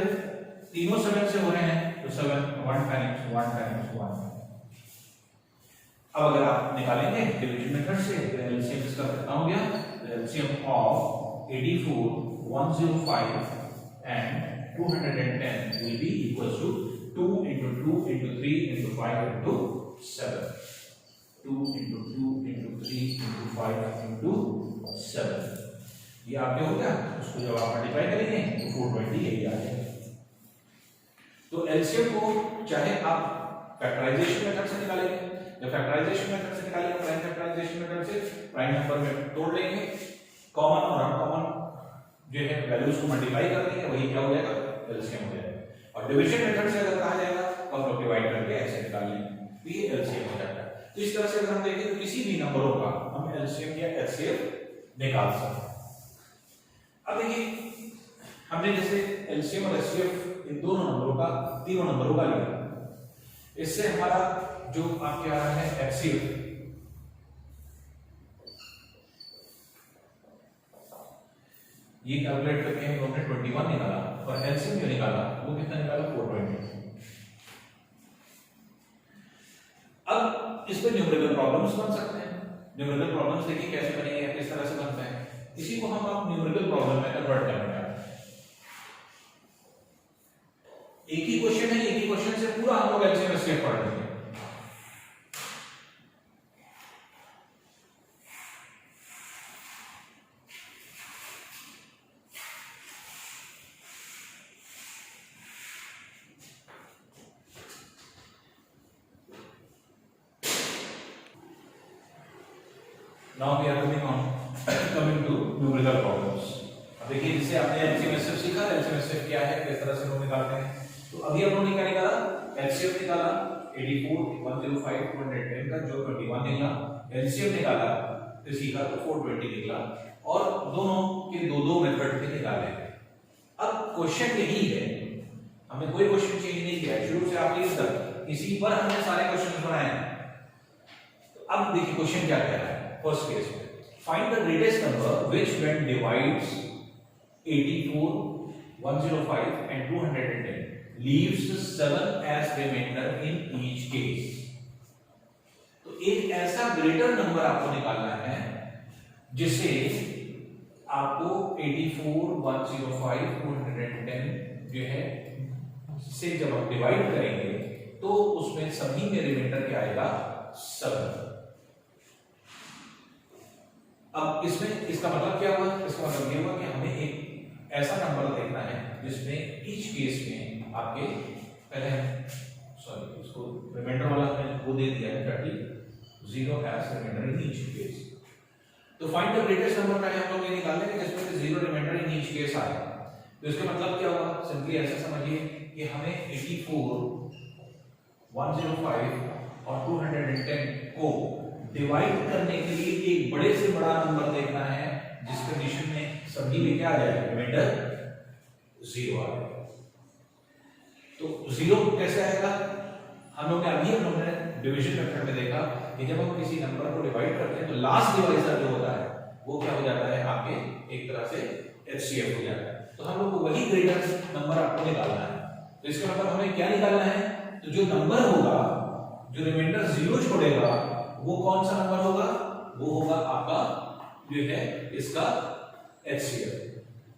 तीनों 7 से हो रहे हैं, तो 7 1 टाइम्स 1 टाइम्स 1। अब अगर आप निकालेंगे डिवीजन मेथड से तो एलसीएम इसका कितना हो गया? LCM of 84 105 and 210 will be equals to 2 into 2 into 3 into 5 into 7. 2 into 2 into 3 into 5 into 7। ये आपके हो गया, उसको जब आप मल्टीप्लाई करेंगे तो 420 यही आ जाएगा। तो एलसीएम को चाहे आप फैक्टराइजेशन मेथड से निकालेंगे, जब फैक्टराइजेशन मेथड से निकालेंगे प्राइम फैक्टराइजेशन मेथड से प्राइम नंबर में तोड़ लेंगे, कॉमन और अनकॉमन जो है वैल्यूज को मल्टीप्लाई कर देंगे, वही क्या हो जाएगा? एलसीएम हो जाएगा। और डिवीजन मेथड से अगर कहा जाएगा और लोग डिवाइड करके ऐसे निकाल लें, तो ये एलसीएम हो जाता है। तो इस तरह से अगर हम देखें तो किसी भी नंबरों का हम एलसीएम या एचसीएफ निकाल सकते हैं। अब देखिए हमने जैसे एलसीएम और एचसीएफ इन दोनों नंबरों का, तीनों नंबरों का लिया, इससे हमारा जो आपके आ रहा है एचसीएफ, ये कैलकुलेट करके हम लोगों ने 21 निकाला और एलसीएम जो निकाला वो कितना निकाला 420। अब इस पे न्यूमेरिकल प्रॉब्लम्स बन सकते हैं। न्यूमेरिकल प्रॉब्लम्स देखिए कैसे बनेंगे या किस तरह से बनते हैं, इसी को हम आप न्यूमेरिकल प्रॉब्लम में कन्वर्ट करने जा रहे हैं। एक ही क्वेश्चन है, एक ही क्वेश्चन से पूरा हम लोग एलसीएम एचसीएफ पढ़ लेंगे। Now we are coming to numerical problems. अब देखिए जिससे आपने एलसीएम एचसीएफ सीखा, एलसीएम एचसीएफ क्या है, किस तरह से लोग निकालते हैं। तो अभी हम लोगों ने क्या निकाला, एलसीएम निकाला 84, 105, 210 का जो 21 निकला, एलसीएम निकाला तो सीखा तो 420 निकला, और दोनों के दो दो मेथड से निकाले। अब क्वेश्चन यही है, हमने कोई क्वेश्चन चेंज नहीं किया शुरू से आप ये तक, इसी पर हमने सारे क्वेश्चन बनाए हैं। तो अब देखिए क्वेश्चन क्या कह रहा है। फर्स्ट केस में find the greatest number which when divides 84, 105 and 210 leaves 7 as remainder in each case। तो एक ऐसा ग्रेटर नंबर आपको निकालना है जिसे आपको 84, 105, 210 जो है से जब आप डिवाइड करेंगे तो उसमें सभी में रिमाइंडर क्या आएगा 7। अब इसमें इसका मतलब क्या हुआ, इसका मतलब ये हुआ कि हमें एक ऐसा नंबर देखना है जिसमें ईच केस में आपके पहले इसको रिमाइंडर वाला हमने वो दे दिया है 30 0 as remainder in each case. तो फाइंड द ग्रेटेस्ट नंबर का हम लोग ये निकाल लेंगे जिसमें से 0 रिमाइंडर इन ईच केस आए। तो इसका मतलब क्या हुआ, सिंपली ऐसा समझिए कि हमें 84, 105 और 210 को डिवाइड करने के लिए एक बड़े से बड़ा नंबर देखना है जिस कंडीशन में सभी में क्या आ जाएगा, रिमाइंडर 0 आ जाएगा। तो 0 कैसे आएगा, हम लोग ने अभी डिवीजन मेथड में देखा कि जब हम किसी नंबर को डिवाइड करते हैं तो लास्ट डिवाइजर जो होता है वो क्या हो जाता है, आपके एक तरह से एचसीएफ हो जाता है। तो हम लोग को वही ग्रेटर नंबर आपको निकालना है। तो इसका मतलब हमें क्या निकालना है, तो जो नंबर होगा जो रिमाइंडर 0 छोड़ेगा वो कौन सा नंबर होगा, वो होगा आपका जो है इसका एचसीएफ।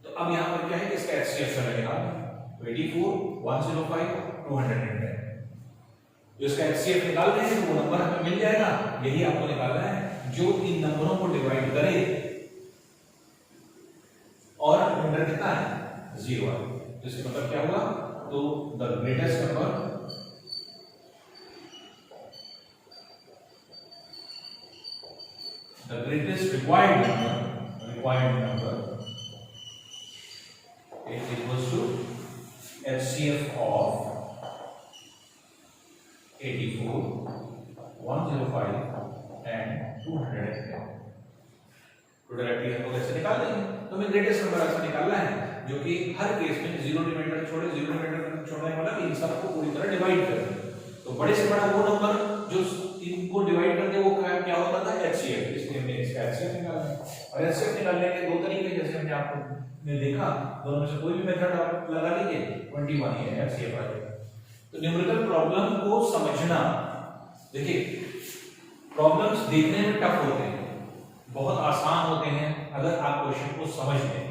तो अब यहां पर क्या है कि इसका एचसीएफ हमें निकालना है 84, 105, 210। जो इसका एचसीएफ निकाल रहे हैं तो वो नंबर हमें मिल जाएगा, यही आपको निकालना है जो इन नंबरों को डिवाइड करे और रिमाइंडर कितना है 0 है। तो इसका मतलब क्या हुआ, तो the greatest number the greatest required number is equals to HCF of 84, 105 and 210। तो डायरेक्टली हम लोग ऐसे निकाल देंगे। तो हमें ग्रेटेस्ट नंबर ऐसा निकालना है जो कि हर केस में 0 रिमाइंडर छोड़े, 0 रिमाइंडर छोड़ने वाला इन सबको पूरी तरह डिवाइड करे। तो बड़े से बड़ा वो नंबर जो इनको डिवाइड कर दे वो क्या होता था, एचसीएफ। इसलिए हमने इसका एचसीएफ निकालना है। और एचसीएफ निकालने के दो तरीके, जैसे हमने आपको देखा, दोनों में से कोई भी मेथड आप लगा लीजिए, 21 ही है एचसीएफ आ जाएगा। तो न्यूमेरिकल प्रॉब्लम को समझना, देखिए प्रॉब्लम्स देखने में टफ होते हैं, बहुत आसान होते हैं अगर आप क्वेश्चन को समझ लें।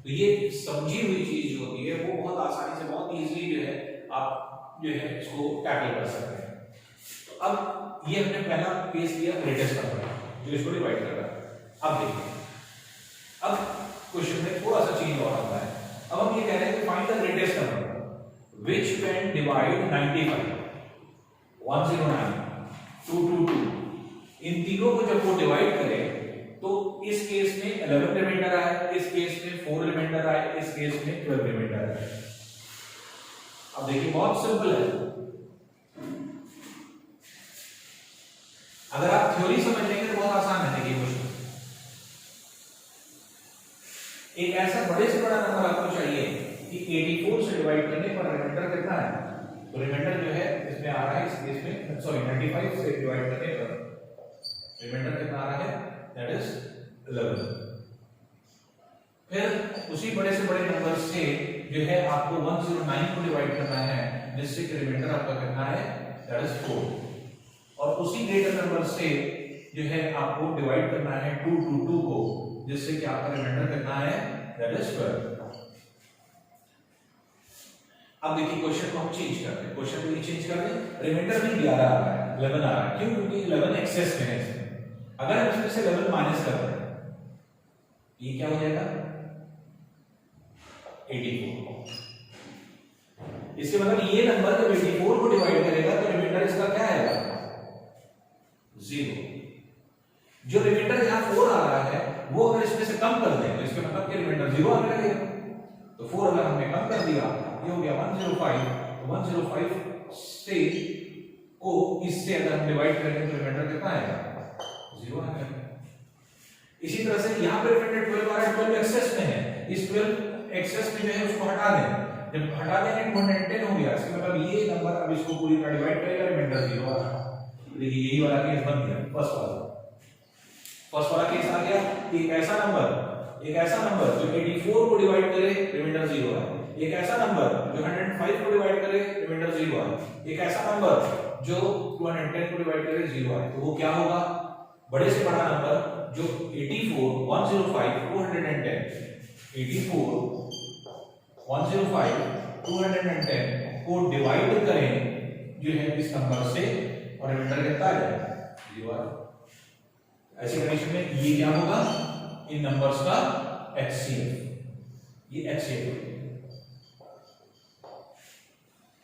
तो ये समझी हुई चीज जो होती है वो बहुत आसानी से, बहुत इजीली जो है आप जो है इसको टैकल कर सकते हैं। तो अब ये हमने पहला केस लिया ग्रेटेस्ट नंबर जो इसको डिवाइड कर रहा है। अब देखिए, अब क्वेश्चन में थोड़ा सा चेंज और आता है। अब हम ये कह रहे हैं कि find the greatest number which can divide 95, 109, 222। इन तीनों को जब वो डिवाइड करे तो इस केस में 11 रिमाइंडर आए, इस केस में 4 रिमाइंडर आए, इस केस में 12 रिमाइंडर आए। अब देखिए बहुत सिंपल है, अगर आप थ्योरी समझ लेंगे तो बहुत आसान है। देखिए क्वेश्चन, एक ऐसा बड़े से बड़ा नंबर आपको चाहिए कि 84 से डिवाइड करने पर रिमाइंडर कितना है। तो रिमाइंडर जो है इसमें आ रहा है, इस केस में सॉरी 95 से डिवाइड करने पर रिमाइंडर कितना आ रहा है, दैट इज 11। फिर उसी बड़े से बड़े नंबर से जो है आपको 109 को डिवाइड करना है, जिससे कि रिमाइंडर आपका कितना है, दैट इज 4। और उसी ग्रेटर नंबर से जो है आपको डिवाइड करना है 222 को, जिससे कि आपका रिमाइंडर कितना है, दैट इज 12। अब देखिए क्वेश्चन को हम चेंज करते हैं, क्वेश्चन को चेंज कर दें। रिमाइंडर में 11 आ रहा है, 11 आ रहा है, क्यों? क्योंकि 11 एक्सेस में है इसमें। अगर हम इसमें से 11 माइनस करते हैं, ये क्या हो जाएगा, 84। इसके मतलब ये नंबर जब 84 को डिवाइड करेगा तो रिमाइंडर इसका क्या आएगा, 0। जो रिमाइंडर यहां 4 आ रहा है वो अगर इसमें से कम कर दें तो इसका मतलब कि रिमाइंडर 0 आने लगेगा। तो 4 अगर हमने कम कर दिया, ये हो गया 105। तो 105 से को इससे अगर हम डिवाइड करेंगे तो रिमाइंडर कितना आएगा, 0 आएगा। इसी तरह से यहां पर रिमाइंडर 12 आ रहा है, 12 एक्सेस में है, इस 12 एक्सेस में जो है उसको हटा दें। जब हटा देंगे 210 हो गया, इसका मतलब ये नंबर अब इसको पूरी तरह डिवाइड करेगा, रिमाइंडर 0 आ रहा है। देखिए यही वाला केस बन गया, फर्स्ट वाला केस आ गया। एक ऐसा नंबर जो 84 को डिवाइड करे, रिमाइंडर 0 है। एक ऐसा नंबर जो 105 को डिवाइड करे, रिमाइंडर 0 है। एक ऐसा नंबर जो 210 को डिवाइड करे, 0 है। तो वो क्या होगा, बड़े से बड़ा नंबर जो 84, 105, 210, 84, 105, 210 को डिवाइड करें जो है इस नंबर से, और रिमाइंडर कितना है, 0। ऐसी कंडीशन में ये क्या होगा, इन नंबर्स का HCF, ये HCF।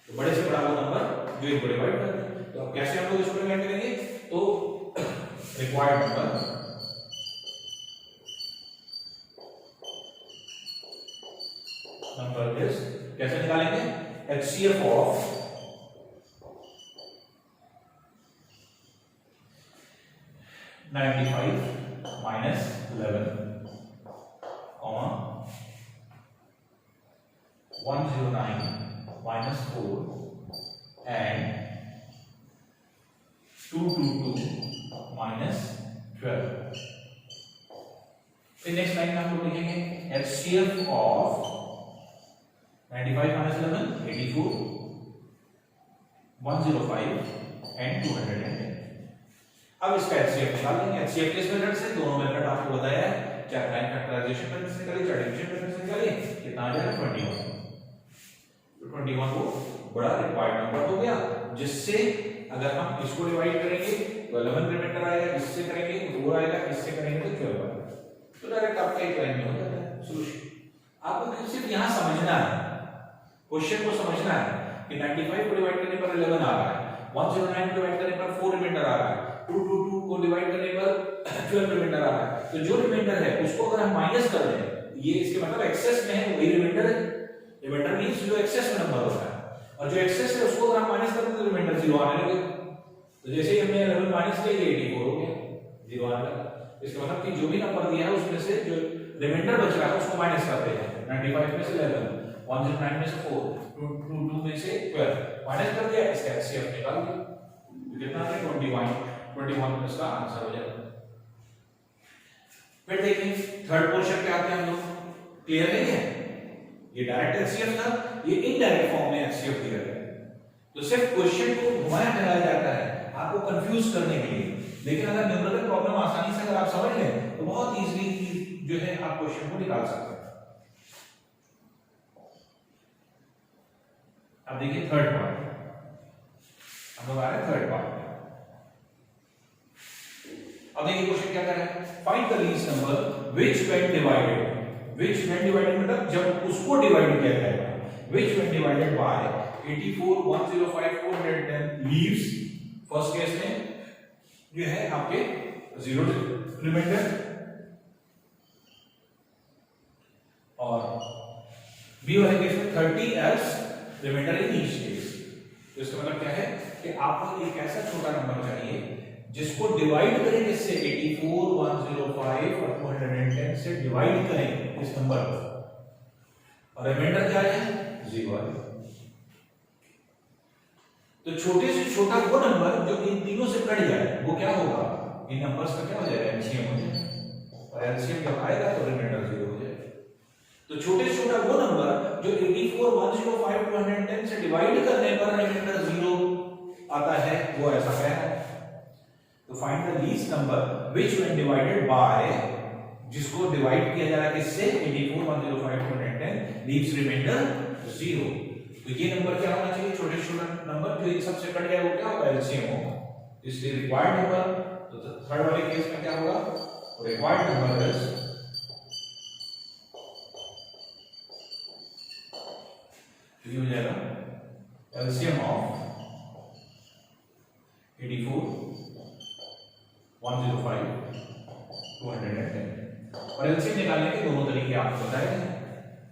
तो बड़े से बड़ा वो नंबर जो इसको डिवाइड करते हैं। तो अब कैसे हम लोग इसको डिवाइड करेंगे, तो रिक्वायर्ड नंबर इज, कैसे निकालेंगे, HCF of 95 minus 11, 109 minus 4 and 222 minus 12। फिर नेक्स्ट लाइन में हम लोग लिखेंगे HCF of 95 minus 11, 84, 105 and 210। अब इसका HCF निकाल लेंगे। HCF किस मेथड से, दोनों मेथड आपको बताया है, चाहे प्राइम फैक्टराइजेशन मेथड से निकालिए, चाहे डिवीजन मेथड से निकालिए। कितना आ जाएगा, 21। तो 21 को बड़ा रिक्वायर्ड नंबर हो गया, जिससे अगर हम इसको डिवाइड करेंगे तो 11 रिमाइंडर आएगा, इससे करेंगे तो 4 आएगा, इससे करेंगे तो 12 आएगा। तो डायरेक्ट आपका एक लाइन में हो जाता है सॉल्यूशन। आपको सिर्फ यहां समझना है, क्वेश्चन को समझना है कि 95 को डिवाइड करने पर 11 आ रहा है, 109 को डिवाइड करने पर 4 रिमाइंडर आ रहा है, 222 को डिवाइड करने पर 12 रिमाइंडर आ रहा है। तो जो रिमाइंडर है उसको अगर हम माइनस कर दें, ये इसके मतलब एक्सेस में है, वही रिमाइंडर है। रिमाइंडर मींस जो एक्सेस में नंबर होता है, और जो एक्सेस है उसको अगर हम माइनस कर दें तो रिमाइंडर 0 आने लगे। तो जैसे ही हमने 11 माइनस किया, ये 84 हो गया, 0 आने लगा। इसका मतलब कि जो भी नंबर दिया है उसमें से जो रिमाइंडर बच रहा है उसको माइनस करते हैं। 95 में से 11, 109 में से 4, 222 में से 12 माइनस कर दिया, इसका HCF निकाल दिया। तो कितना है, 21 इसका आंसर हो जाएगा। फिर देखिए थर्ड पोर्शन पे आते हैं हम लोग। क्लियर नहीं है, ये डायरेक्ट HCF था, ये इनडायरेक्ट फॉर्म में HCF दिया गया है। तो सिर्फ क्वेश्चन को घुमाया फिराया जाता है आपको कंफ्यूज करने के लिए, लेकिन अगर न्यूमेरिकल प्रॉब्लम आसानी से अगर आप समझ लें तो बहुत इजीली जो है आप क्वेश्चन को निकाल सकते हैं। अब देखिए थर्ड पार्ट, हम लोग आ रहे हैं थर्ड पार्ट। अब देखिए क्वेश्चन क्या कर रहा है, find the least number which when divided, which when divided मतलब जब उसको डिवाइड किया जाएगा, which when divided by 84, 105, 410 leaves. First case में जो है आपके 0 रिमाइंडर, और बी वाले केस में 30 as remainder in each case. तो इसका मतलब क्या है कि आपको एक ऐसा छोटा नंबर चाहिए जिसको डिवाइड करें किससे 84, 105 और 210 से डिवाइड करें इस नंबर को, और रिमाइंडर क्या है 0 है। तो छोटे से छोटा वो नंबर जो इन तीनों से कट जाए वो क्या होगा, इन नंबर्स का क्या हो जाएगा एलसीएम हो जाएगा, और एलसीएम जब आएगा तो रिमाइंडर 0 हो जाएगा। तो छोटे से छोटा वो नंबर जो 84, 105, 210 से डिवाइड करने पर रिमाइंडर 0 आता है वो ऐसा है। तो find the least number which when divided by, जिसको डिवाइड किया जा रहा है किससे 84, 105, 210 लीव्स रिमाइंडर 0। तो ये नंबर क्या होना चाहिए, छोटे से छोटा नंबर जो इन सब से कट गया वो क्या होगा एलसीएम होगा। इसलिए रिक्वायर्ड नंबर, तो थर्ड वाले केस में क्या होगा, रिक्वायर्ड नंबर इज ये हो जाएगा एलसीएम ऑफ 84, 105, 210। और एलसीएम निकालने के दोनों तरीके आपको बताए हैं,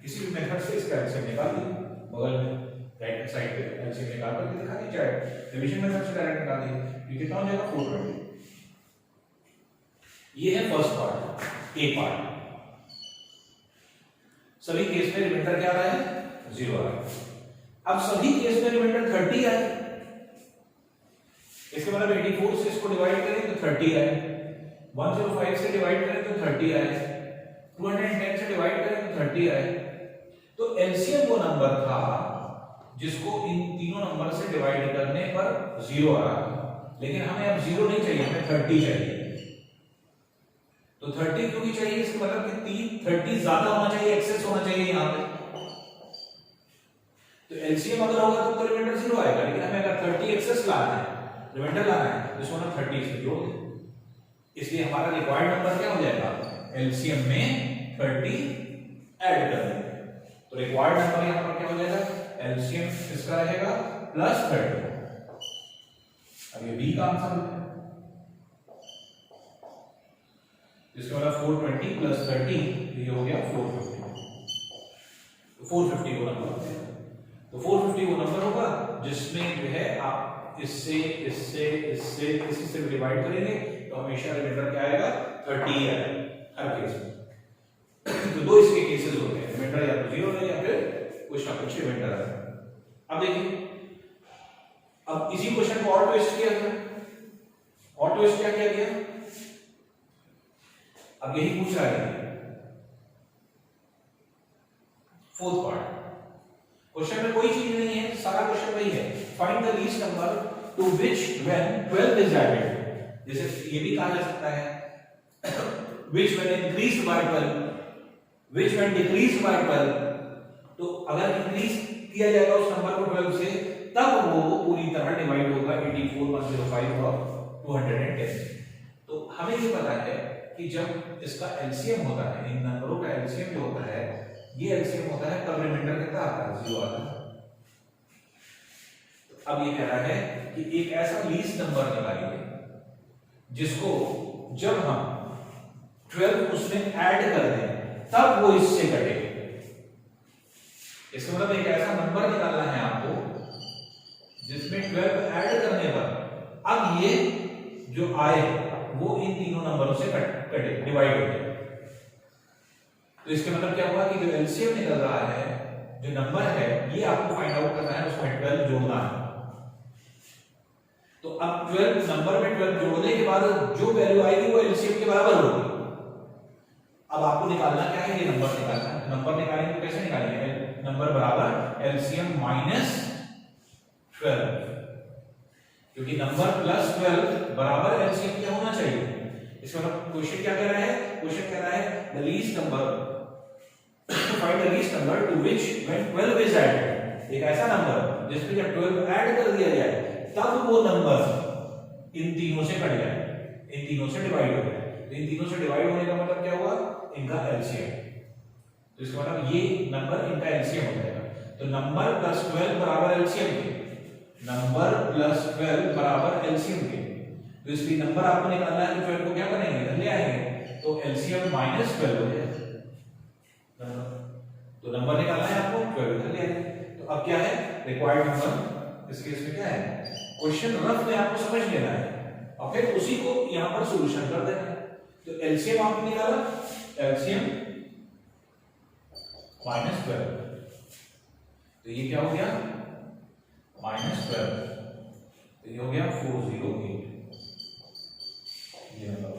किसी भी मेथड से इसका एलसीएम निकाल लीजिए, बगल में राइट हैंड साइड पे एलसीएम निकाल कर दिखा दी जाए, डिवीजन मेथड से डायरेक्ट निकाल दी, ये कितना हो जाएगा 420। ये है फर्स्ट पार्ट, ए पार्ट। सभी केस में रिमाइंडर क्या आ रहा है 0 आ रहा है। अब सभी केस में रिमाइंडर 30 आए, इसके मतलब 84 से इसको डिवाइड करें तो 30 आए, 105 से डिवाइड करें तो 30 आए, 210 से डिवाइड करें तो 30 आए। तो एलसीएम वो नंबर था जिसको इन तीनों नंबर से डिवाइड करने पर 0 आ रहा है, लेकिन हमें अब 0 नहीं चाहिए, हमें 30 चाहिए। तो 30 क्यों नहीं चाहिए, इसका मतलब कि 30 ज्यादा होना चाहिए, एक्सेस होना चाहिए यहां पे। तो एलसीएम अगर होगा तो रिमाइंडर 0 आएगा, लेकिन हमें अगर 30 एक्सेस लाना है, रिमाइंडर लाना है, तो इसको ना 30 से जोड़ दें। इसलिए हमारा रिक्वायर्ड नंबर क्या हो जाएगा, एलसीएम में 30 ऐड कर देंगे। तो रिक्वायर्ड नंबर यहां पर क्या हो जाएगा, एलसीएम इसका रहेगा +30। अब ये बी का आंसर है, इसका मतलब 420 + 30 ये हो गया 450। तो 450 वो नंबर होगा। तो 450 वो नंबर होगा जिसमें जो है आप इससे इससे इससे किसी से डिवाइड करेंगे तो हमेशा रिमाइंडर क्या आएगा 30 आएगा हर केस में। तो दो इसके केसेस होते हैं, रिमाइंडर या तो 0 है या फिर कुछ ना कुछ रिमाइंडर है। अब देखिए, अब इसी क्वेश्चन को और ट्विस्ट किया गया। और ट्विस्ट क्या किया गया, अब यही पूछ रहा है फोर्थ पार्ट। क्वेश्चन में कोई चीज नहीं है, सारा क्वेश्चन वही है, find the least number to which when 12 is added. जैसे ये भी कहा जा सकता है which when increased by 12, which when decreased by 12। तो अगर इंक्रीज किया जाएगा उस नंबर को 12 से, तब वो पूरी तरह डिवाइड होगा 84, 105 और 210। तो हमें ये पता है कि जब इसका एलसीएम होता है, इन नंबरों का एलसीएम जो होता है, ये एलसीएम होता है तब रिमाइंडर कितना आता है 0 आता है। तो अब ये कह रहा है कि एक ऐसा लीस्ट नंबर निकालिए जिसको जब हम 12 उसमें ऐड कर दें तब वो इससे कटे। इसका मतलब एक ऐसा नंबर निकालना है आपको जिसमें 12 ऐड करने पर अब ये जो आए वो इन तीनों नंबरों से कटे, डिवाइड हो जाए। तो इसके मतलब क्या हुआ कि जो एलसीएम निकल रहा है, जो नंबर है, ये आपको फाइंड आउट करना है, उसमें 12 जोड़ना है। तो अब 12 नंबर में 12 जोड़ने के बाद जो वैल्यू आएगी वो एलसीएम के बराबर होगी। अब आपको निकालना क्या है, ये नंबर निकालना है। नंबर निकालेंगे तो कैसे निकालेंगे, नंबर बराबर एलसीएम -12, क्योंकि नंबर +12 बराबर एलसीएम क्या होना चाहिए। इसका मतलब क्वेश्चन क्या कह रहा है, क्वेश्चन कह रहा है the least number, find the least number to which when 12 is added. एक ऐसा नंबर जिसमें जब 12 ऐड कर दिया जाए तब वो नंबर इन तीनों से कट जाए, इन तीनों से डिवाइड हो जाए। तो इन तीनों से डिवाइड होने का मतलब क्या हुआ, इनका एलसीएम। तो इसका मतलब ये नंबर इनका एलसीएम हो जाएगा। तो नंबर +12 बराबर एलसीएम के, नंबर +12 बराबर एलसीएम के। तो इसलिए नंबर आपको निकालना है तो 12 को क्या करेंगे, इधर ले आएंगे, तो एलसीएम -12 हो जाएगा। तो नंबर निकालना है आपको, 12 इधर ले आएंगे। तो अब क्या है, रिक्वायर्ड नंबर इस केस में क्या है, क्वेश्चन रफ में आपको समझ लेना है और फिर उसी को यहां पर सॉल्यूशन कर देना है। तो एलसीएम आपने निकाला, एलसीएम -12, तो ये क्या हो गया -12, तो ये हो गया 408, ये नंबर।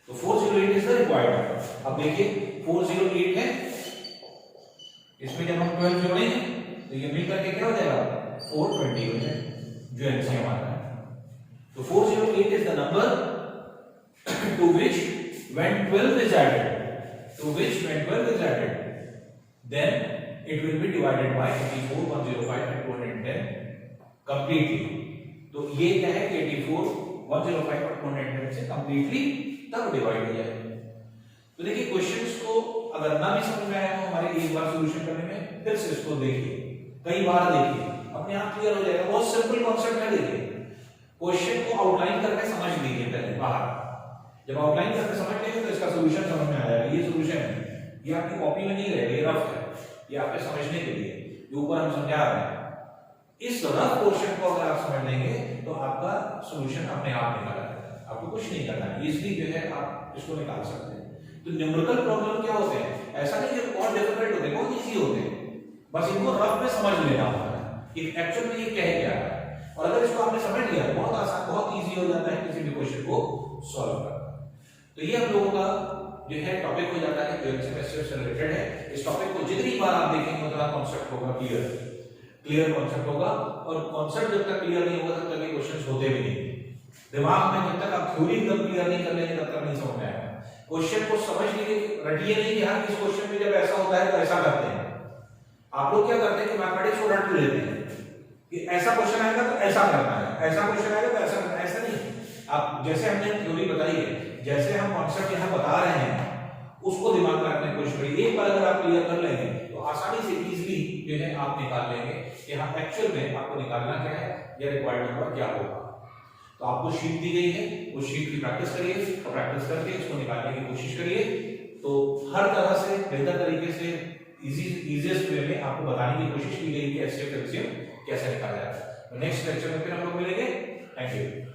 तो 408 इज द रिक्वायर्ड नंबर। अब देखिए 408 है, इसमें जब हम 12 जोड़ेंगे तो ये मिल करके क्या हो जाएगा 420 हो जाएगा, जो एलसीएम आता है। तो 408 is the number to which when 12 is added, then it will be divided by 84, 105 and 210 completely. तो ये क्या है कि 84, 105 और 210 से completely तब डिवाइड हो जाएगा। तो देखिए क्वेश्चंस को अगर ना भी समझ में आया हो हमारे एक बार सॉल्यूशन करने में, फिर से इसको देखिए, कई बार देखिए, अपने आप क्लियर हो जाएगा। बहुत सिंपल कॉन्सेप्ट है। देखिए क्वेश्चन को आउटलाइन करके समझ लीजिए पहले बाहर, जब आउटलाइन करके समझ लेंगे तो इसका सॉल्यूशन समझ में आ जाएगा। ये सॉल्यूशन है, ये आपकी कॉपी में नहीं रहेगा, ये रफ है, ये आपके समझने के लिए जो ऊपर हम समझा रहे हैं। इस रफ पोर्शन को अगर आप समझ लेंगे तो आपका सॉल्यूशन अपने आप निकल आएगा, आपको कुछ नहीं करना है, इजीली जो है आप इसको निकाल सकते हैं। तो न्यूमेरिकल प्रॉब्लम क्या होते हैं, ऐसा नहीं कि बहुत डिफिकल्ट होते हैं, बहुत इजी होते हैं, बस इनको रफ में समझ लेना होता है कि एक्चुअल में ये कह क्या है। और अगर इसको आपने समझ लिया बहुत आसान, बहुत इजी हो जाता है किसी भी क्वेश्चन को सॉल्व करना। तो ये हम लोगों का जो है टॉपिक हो जाता है जो एमसीक्यू से रिलेटेड है। इस टॉपिक को जितनी बार आप देखेंगे उतना कॉन्सेप्ट होगा क्लियर कॉन्सेप्ट होगा, और कॉन्सेप्ट जब तक क्लियर नहीं होगा तब तक ये क्वेश्चंस होते भी नहीं। दिमाग में जब तक आप थ्योरी एकदम क्लियर नहीं कर लेंगे तब तक नहीं समझ में आएगा। क्वेश्चन को समझ लीजिए, रटिए नहीं कि हाँ इस क्वेश्चन में जब ऐसा होता है तो ऐसा करते हैं। आप लोग क्या करते हैं कि मैथमेटिक्स को रट लेते हैं कि ऐसा क्वेश्चन आएगा तो ऐसा करना है, ऐसा क्वेश्चन आएगा तो ऐसा करना है। ऐसा नहीं, आप जैसे हमने थ्योरी बताई है, जैसे हम कॉन्सेप्ट यहाँ बता रहे हैं उसको दिमाग में रखने की कोशिश करिए। एक बार अगर आप क्लियर कर लेंगे तो आसानी से इजीली जो है आप निकाल लेंगे कि हाँ एक्चुअल में आपको निकालना क्या है या रिक्वायर्ड नंबर क्या होगा। तो आपको शीट दी गई है, उस शीट की प्रैक्टिस करिए और प्रैक्टिस करके इसको निकालने की कोशिश करिए। तो हर तरह से बेहतर तरीके से इजीएस्ट वे में आपको बताने की कोशिश की गई कि एचसीएफ एलसीएम कैसे निकाला जाए। नेक्स्ट लेक्चर में फिर हम लोग मिलेंगे। Thank you.